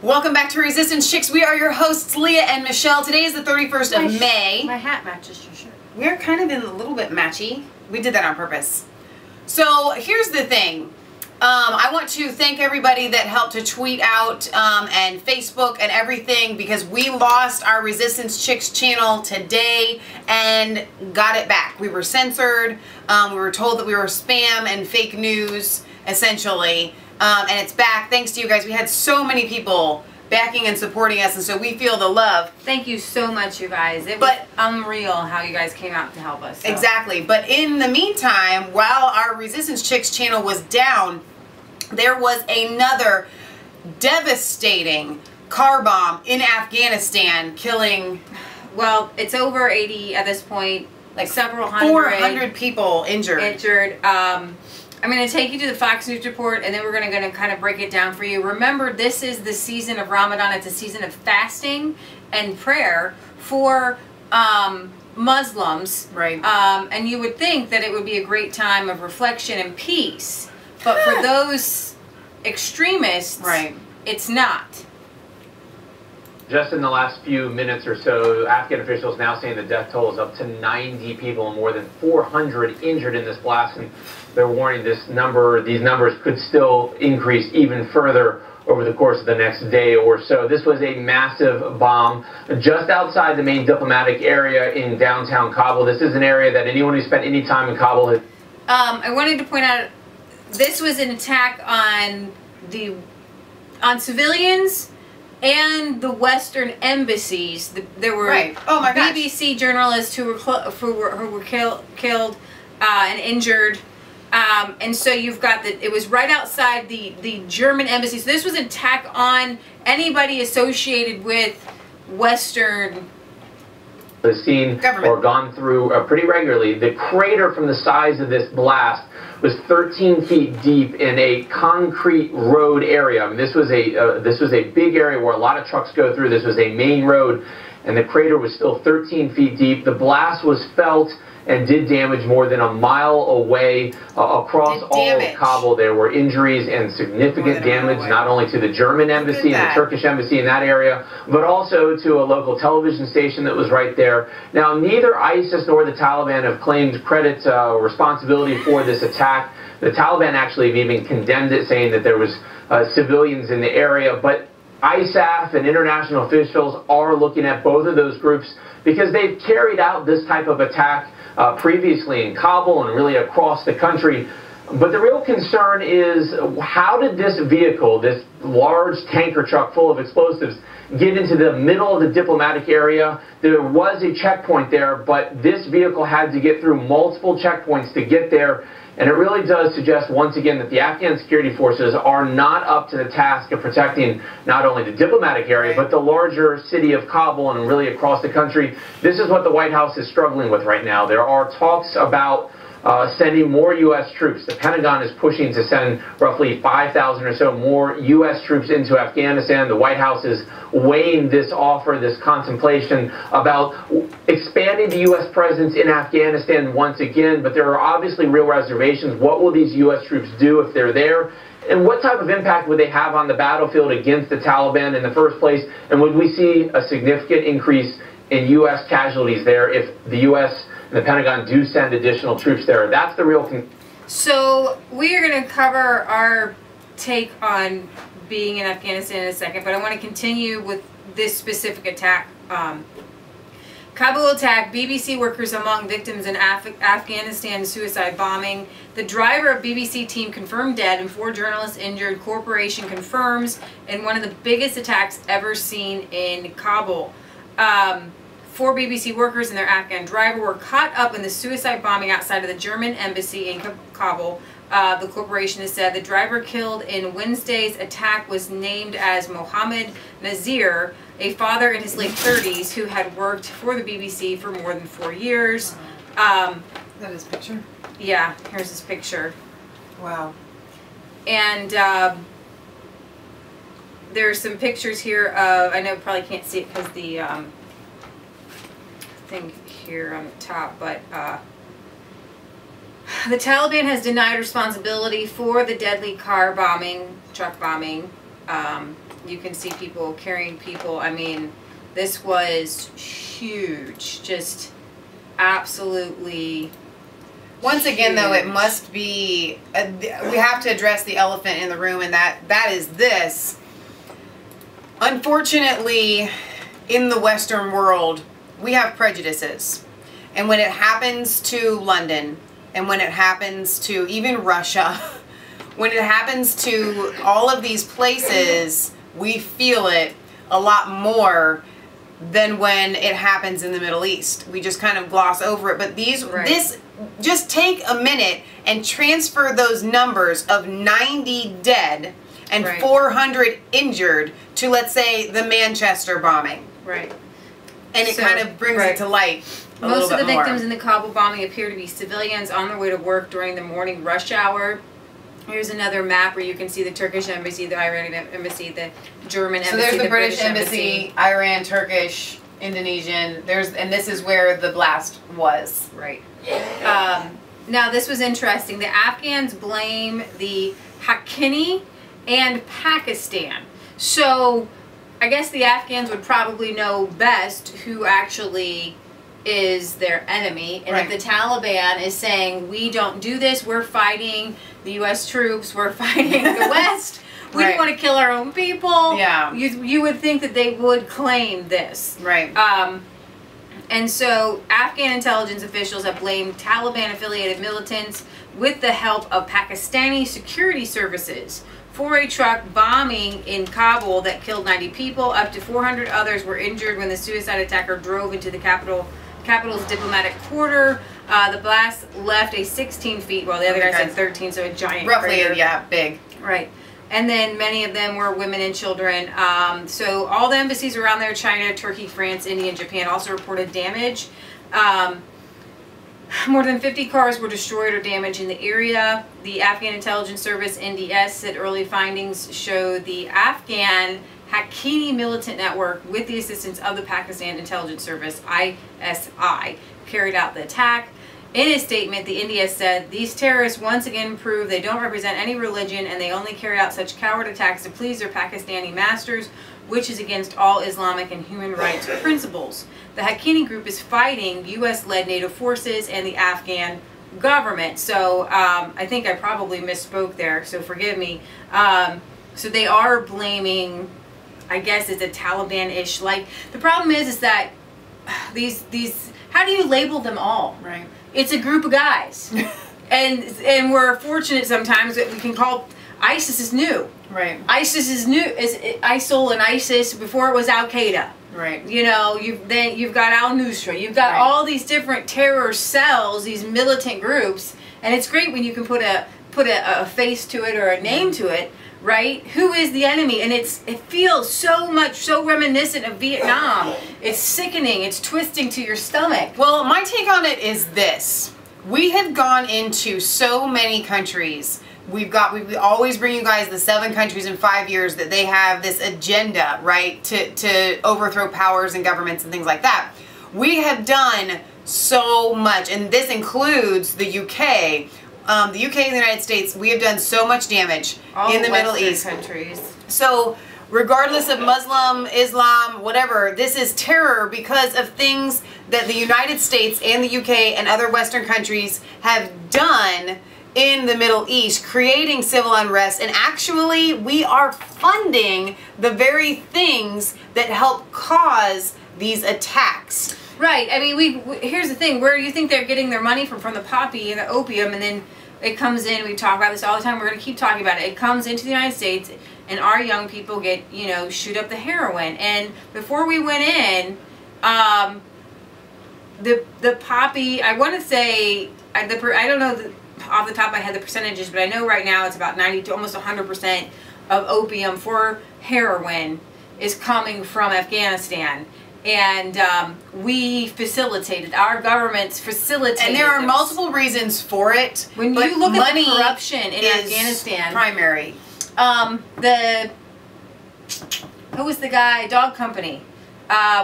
Welcome back to Resistance Chicks. We are your hosts, Leah and Michelle. Today is the 31st of May. My hat matches your shirt. We're kind of in a little bit matchy. We did that on purpose. So here's the thing. I want to thank everybody that helped to tweet out and Facebook and everything, because we lost our Resistance Chicks channel today and got it back. We were censored. We were told that we were spam and fake news, essentially. And it's back thanks to you guys. We had so many people backing and supporting us, and so we feel the love. Thank you so much, you guys. It was unreal how you guys came out to help us. So. Exactly. But in the meantime, while our Resistance Chicks channel was down, there was another devastating car bomb in Afghanistan, killing... Well, it's over 80 at this point. Like several hundred. 400 people injured. I'm going to take you to the Fox News report, and then we're going to kind of break it down for you. Remember, this is the season of Ramadan. It's a season of fasting and prayer for Muslims. Right. And you would think that it would be a great time of reflection and peace. But for those extremists, right, it's not. Just in the last few minutes or so, Afghan officials now saying the death toll is up to 90 people and more than 400 injured in this blast. And they're warning these numbers could still increase even further over the course of the next day or so. This was a massive bomb just outside the main diplomatic area in downtown Kabul. This is an area that anyone who spent any time in Kabul has... I wanted to point out, this was an attack on civilians and the Western embassies. There were BBC journalists who were killed and injured. And so you've got it was right outside the German embassy. So this was an attack on anybody associated with Western seen or gone through pretty regularly. The crater from the size of this blast was 13 feet deep in a concrete road area. I mean, this was a big area where a lot of trucks go through. This was a main road, and the crater was still 13 feet deep. The blast was felt and did damage more than a mile away across all of Kabul. There were injuries and significant damage, not only to the German embassy and the Turkish embassy in that area, but also to a local television station that was right there. Now, neither ISIS nor the Taliban have claimed credit or responsibility for this attack. The Taliban actually have even condemned it, saying that there was civilians in the area, but ISAF and international officials are looking at both of those groups because they've carried out this type of attack previously in Kabul and really across the country. But the real concern is, how did this vehicle, this large tanker truck full of explosives, get into the middle of the diplomatic area? There was a checkpoint there, but this vehicle had to get through multiple checkpoints to get there. And it really does suggest, once again, that the Afghan security forces are not up to the task of protecting not only the diplomatic area, but the larger city of Kabul and really across the country. This is what the White House is struggling with right now. There are talks about sending more U.S. troops. The Pentagon is pushing to send roughly 5,000 or so more U.S. troops into Afghanistan. The White House is weighing this offer, this contemplation about expanding the U.S. presence in Afghanistan once again, but there are obviously real reservations. What will these U.S. troops do if they're there? And what type of impact would they have on the battlefield against the Taliban in the first place? And would we see a significant increase in U.S. casualties there if the U.S. and the Pentagon do send additional troops there? That's the real... So we are going to cover our take on being in Afghanistan in a second, but I want to continue with this specific attack. Kabul attack, BBC workers among victims in Afghanistan suicide bombing. The driver of BBC team confirmed dead and 4 journalists injured. Corporation confirms in one of the biggest attacks ever seen in Kabul. 4 BBC workers and their Afghan driver were caught up in the suicide bombing outside of the German embassy in Kabul. The corporation has said the driver killed in Wednesday's attack was named as Mohammed Nazir, a father in his late 30s who had worked for the BBC for more than 4 years. Is that his picture? Yeah, here's his picture. Wow. And there's some pictures here of, I know you probably can't see it because the thing here on the top, but the Taliban has denied responsibility for the deadly car bombing, truck bombing, You can see people carrying people. I mean, this was huge. Just absolutely. Once again, though, it must be, we have to address the elephant in the room, and that is this. Unfortunately, in the Western world, we have prejudices. And when it happens to London, and when it happens to even Russia, when it happens to all of these places, we feel it a lot more than when it happens in the Middle East. We just kind of gloss over it. But just take a minute and transfer those numbers of 90 dead and 400 injured to, let's say, the Manchester bombing. Right. And it kind of brings it to light a little bit more. Most of the victims in the Kabul bombing appear to be civilians on their way to work during the morning rush hour. Here's another map where you can see the Turkish embassy, the Iranian embassy, the German embassy. So there's the British embassy, Iran, Turkish, Indonesian. And this is where the blast was. Right. Now this was interesting. The Afghans blame the Haqqani and Pakistan. So I guess the Afghans would probably know best who actually is their enemy. And if the Taliban is saying, we don't do this, we're fighting the U.S. troops, we're fighting the West, we don't want to kill our own people, you would think that they would claim this. Right. And so Afghan intelligence officials have blamed Taliban-affiliated militants with the help of Pakistani security services for a truck bombing in Kabul that killed 90 people. Up to 400 others were injured when the suicide attacker drove into the capital's diplomatic quarter. The blast left a 16 feet, while the other guy said 13, so a giant crater. Yeah, big. Right. And then many of them were women and children. So all the embassies around there, China, Turkey, France, India, and Japan, also reported damage. More than 50 cars were destroyed or damaged in the area. The Afghan Intelligence Service, NDS, said early findings show the Afghan Haqqani militant network, with the assistance of the Pakistan Intelligence Service, ISI, carried out the attack. In a statement, the NDS said, these terrorists once again prove they don't represent any religion and they only carry out such coward attacks to please their Pakistani masters, which is against all Islamic and human rights principles. The Haqqani group is fighting U.S.-led NATO forces and the Afghan government. So I think I probably misspoke there, so forgive me. So they are blaming, I guess it's a Taliban-ish. Like, the problem is that these how do you label them all? Right. It's a group of guys. and we're fortunate sometimes that we can call ISIS is new. Right. ISIS is new. Is ISIL and ISIS before it was Al Qaeda. Right. You know, you've got Al Nusra. You've got all these different terror cells, these militant groups, and it's great when you can put a face to it or a name to it. Right? Who is the enemy? And it feels so reminiscent of Vietnam. It's sickening. It's twisting to your stomach. Well, my take on it is this. We have gone into so many countries. We always bring you guys the 7 countries in 5 years that they have this agenda, right, to overthrow powers and governments and things like that. We have done so much, and this includes the UK. The UK and the United States, we have done so much damage in the Middle East. Countries. So regardless of Muslim, Islam, whatever, this is terror because of things that the United States and the UK and other Western countries have done in the Middle East, creating civil unrest. And actually, we are funding the very things that help cause these attacks. Right. I mean, here's the thing. Where do you think they're getting their money from? From the poppy and the opium, and then it comes in. We talk about this all the time. We're going to keep talking about it. It comes into the United States, and our young people get, shoot up the heroin. And before we went in, the poppy, I want to say, I don't know off the top of my head the percentages, but I know right now it's about 90 to almost 100% of opium for heroin is coming from Afghanistan. And we facilitated, our governments facilitated. And there are multiple reasons for it. When you look at the corruption in Afghanistan, primary. Who was the guy? Dog Company.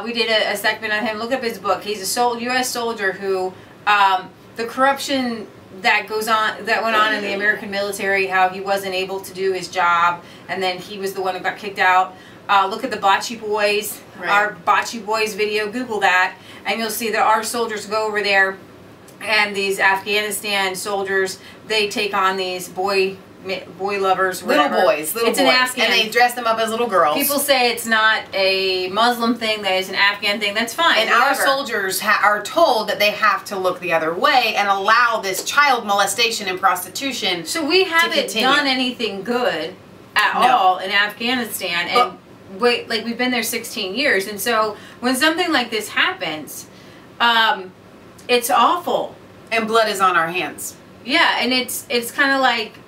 We did a segment on him. Look up his book. He's a U.S. soldier who the corruption that went on in the American military, how he wasn't able to do his job, and then he was the one who got kicked out. Look at the Bocce Boys, our Bocce Boys video, Google that, and you'll see that our soldiers go over there, and these Afghanistan soldiers, they take on these boy lovers, whatever. Little boys, it's an Afghan, and they dress them up as little girls. People say it's not a Muslim thing, that it's an Afghan thing. That's fine. And our soldiers are told that they have to look the other way and allow this child molestation and prostitution. So we haven't done anything good at all in Afghanistan, and like we've been there 16 years, and so when something like this happens, it's awful, and blood is on our hands. Yeah, and it's kind of like,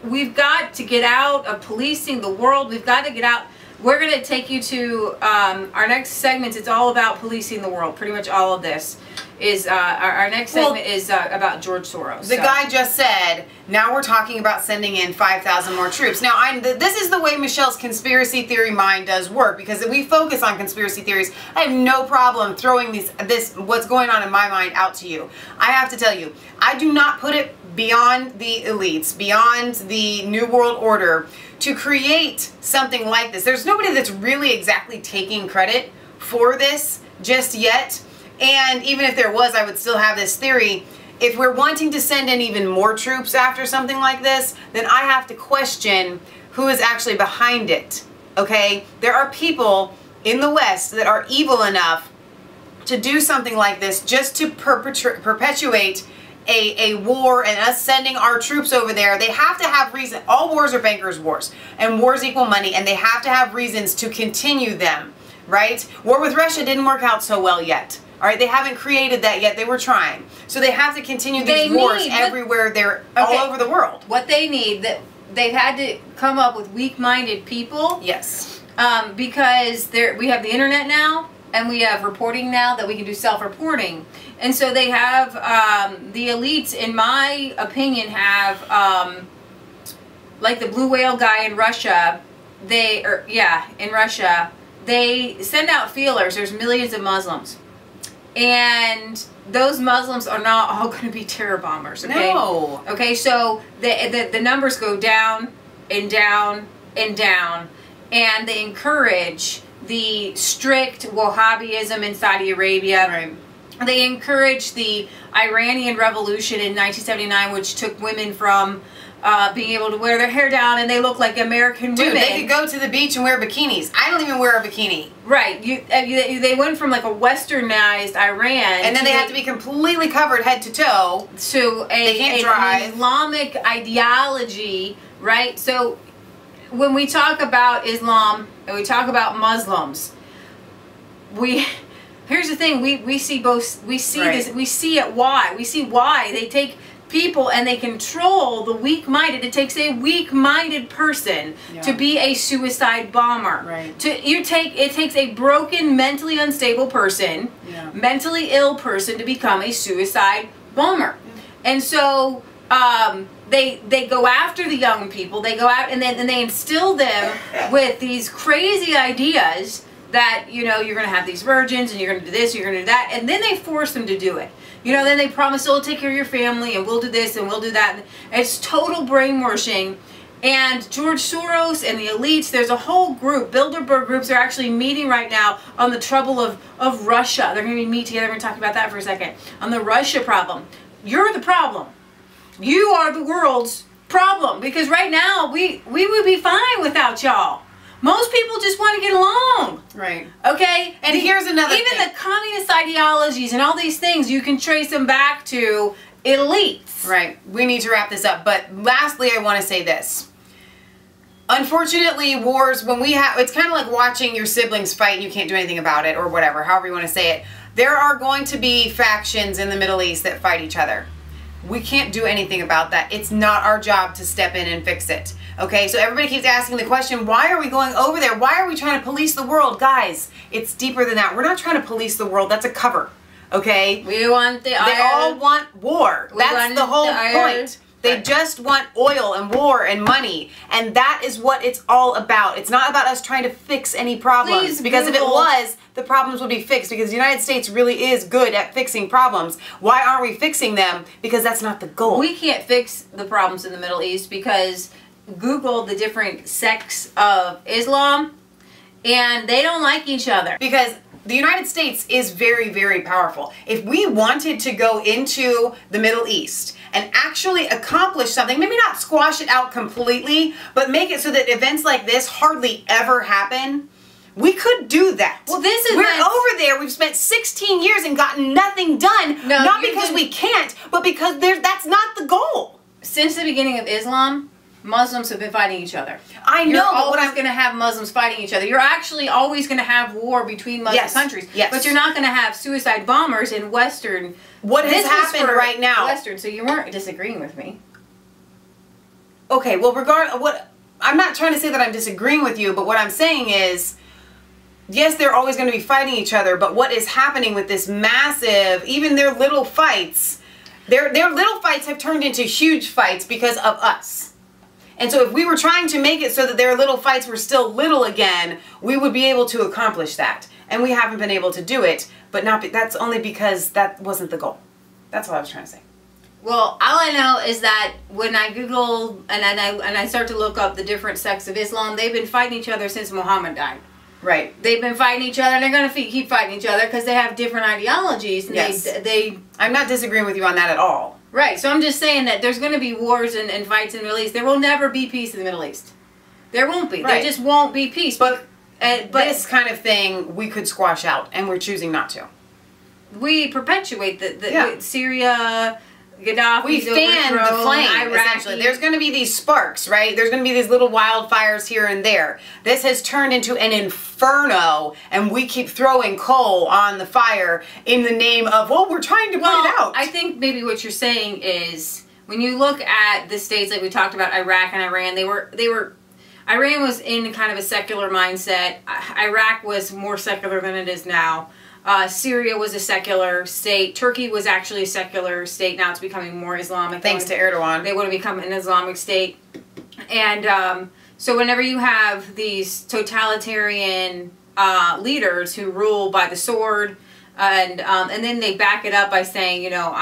we've got to get out of policing the world. We've got to get out. We're going to take you to our next segment. It's all about policing the world. Pretty much all of this is our next segment is about George Soros. The guy just said, now we're talking about sending in 5,000 more troops. Now, this is the way Michelle's conspiracy theory mind does work, because if we focus on conspiracy theories, I have no problem throwing what's going on in my mind out to you. I have to tell you, I do not put it beyond the elites, beyond the New World Order, to create something like this. There's nobody that's really exactly taking credit for this just yet. And even if there was, I would still have this theory. If we're wanting to send in even more troops after something like this, then I have to question who is actually behind it. Okay? There are people in the West that are evil enough to do something like this just to perpetuate a war, and us sending our troops over there. They have to have reason. All wars are bankers' wars, and wars equal money, and they have to have reasons to continue them, right? War with Russia didn't work out so well yet. All right, they haven't created that yet. They were trying. So they have to continue these wars everywhere. They're all over the world. What they need, that they've had to come up with weak-minded people. Yes. Because we have the internet now, and we have reporting now that we can do self-reporting. And so they have, the elites, in my opinion, have, like the blue whale guy in Russia, in Russia, they send out feelers. There's millions of Muslims. And those Muslims are not all going to be terror bombers, okay? No. Okay, so the numbers go down and down and down, and they encourage the strict Wahhabism in Saudi Arabia. Right. They encouraged the Iranian Revolution in 1979, which took women from being able to wear their hair down, and they look like American women. They could go to the beach and wear bikinis. I don't even wear a bikini. Right. They went from like a westernized Iran, and then they have to be completely covered head to toe, to an Islamic ideology, right? So when we talk about Islam and we talk about Muslims, here's the thing, we see both, we see this, we see it why. We see why they take people and they control the weak-minded. It takes a weak-minded person to be a suicide bomber. Right. It takes a broken, mentally unstable person, mentally ill person to become a suicide bomber. And so they go after the young people. They go out and they instill them with these crazy ideas that, you know, you're going to have these virgins and you're going to do this, you're going to do that, and then they force them to do it. You know, then they promise, oh, take care of your family and we'll do this and we'll do that. And it's total brainwashing. And George Soros and the elites, there's a whole group, Bilderberg groups are actually meeting right now on the trouble of Russia. They're going to meet together. We're going to talk about that for a second. On the Russia problem. You're the problem. You are the world's problem. Because right now, we would be fine without y'all. Most people just want to get along. Right. Okay? And here's another thing. Even the communist ideologies and all these things, you can trace them back to elites. Right. We need to wrap this up. But lastly, I want to say this. Unfortunately, wars, when we have, it's kind of like watching your siblings fight and you can't do anything about it, or whatever, however you want to say it. There are going to be factions in the Middle East that fight each other. We can't do anything about that. It's not our job to step in and fix it. Okay, so everybody keeps asking the question, why are we going over there? Why are we trying to police the world? Guys, it's deeper than that. We're not trying to police the world. That's a cover. Okay? We want They all want war. That's the whole point. They just want oil and war and money. And that is what it's all about. It's not about us trying to fix any problems. Please because Google. if it was, the problems would be fixed. Because the United States really is good at fixing problems. Why aren't we fixing them? Because that's not the goal. We can't fix the problems in the Middle East because Google the different sects of Islam and they don't like each other. Because the United States is very, very powerful. If we wanted to go into the Middle East and actually accomplish something, maybe not squash it out completely, but make it so that events like this hardly ever happen, we could do that. Well, this is we're over there. We've spent 16 years and gotten nothing done. No, not because we can't, but because that's not the goal. Since the beginning of Islam, Muslims have been fighting each other. I know. You're always going to have Muslims fighting each other. You're actually always going to have war between Muslim countries. Yes. But you're not going to have suicide bombers in Western. What has happened right now? Western. So you weren't disagreeing with me. Okay. Well, I'm not trying to say that I'm disagreeing with you, but what I'm saying is, yes, they're always going to be fighting each other. But what is happening with this massive, even their little fights, their little fights have turned into huge fights because of us. And so if we were trying to make it so that their little fights were still little again, we would be able to accomplish that. And we haven't been able to do it, but that's only because that wasn't the goal. That's what I was trying to say. Well, all I know is that when I Google and I start to look up the different sects of Islam, they've been fighting each other since Muhammad died. Right. They've been fighting each other, and they're going to keep fighting each other because they have different ideologies. And yes. they I'm not disagreeing with you on that at all. Right, so I'm just saying that there's going to be wars and fights in the Middle East. There will never be peace in the Middle East. There won't be. Right. There just won't be peace. But this kind of thing we could squash out, and we're choosing not to. We perpetuate the Syria, Gaddafi. We fan the flame, essentially. There's going to be these sparks, right? There's going to be these little wildfires here and there. This has turned into an inferno, and we keep throwing coal on the fire in the name of, well, we're trying to put it out. I think maybe what you're saying is, when you look at the states like we talked about, Iraq and Iran, Iran was in kind of a secular mindset. Iraq was more secular than it is now. Syria was a secular state. Turkey was actually a secular state. Now it's becoming more Islamic. Thanks to Erdogan. They want to become an Islamic state. And so whenever you have these totalitarian leaders who rule by the sword, and then they back it up by saying, you know,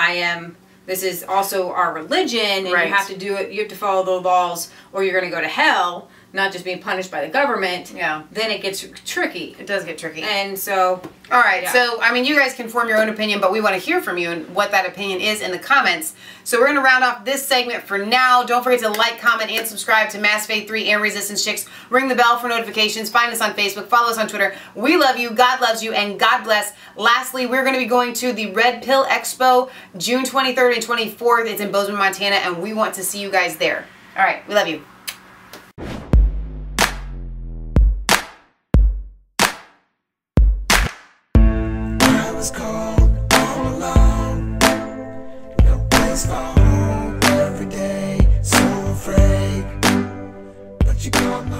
this is also our religion, and you have to do it, you have to follow the laws, or you're going to go to hell, not just being punished by the government, then it gets tricky. It does get tricky. And so... All right, so, I mean, you guys can form your own opinion, but we want to hear from you and what that opinion is in the comments. So we're going to round off this segment for now. Don't forget to like, comment, and subscribe to Mass Faith 3 and Resistance Chicks. Ring the bell for notifications. Find us on Facebook. Follow us on Twitter. We love you. God loves you. And God bless. Lastly, we're going to be going to the Red Pill Expo June 23rd and 24th. It's in Bozeman, Montana, and we want to see you guys there. All right, we love you. Cold, all alone, no place for home, every day, so afraid, but you called me.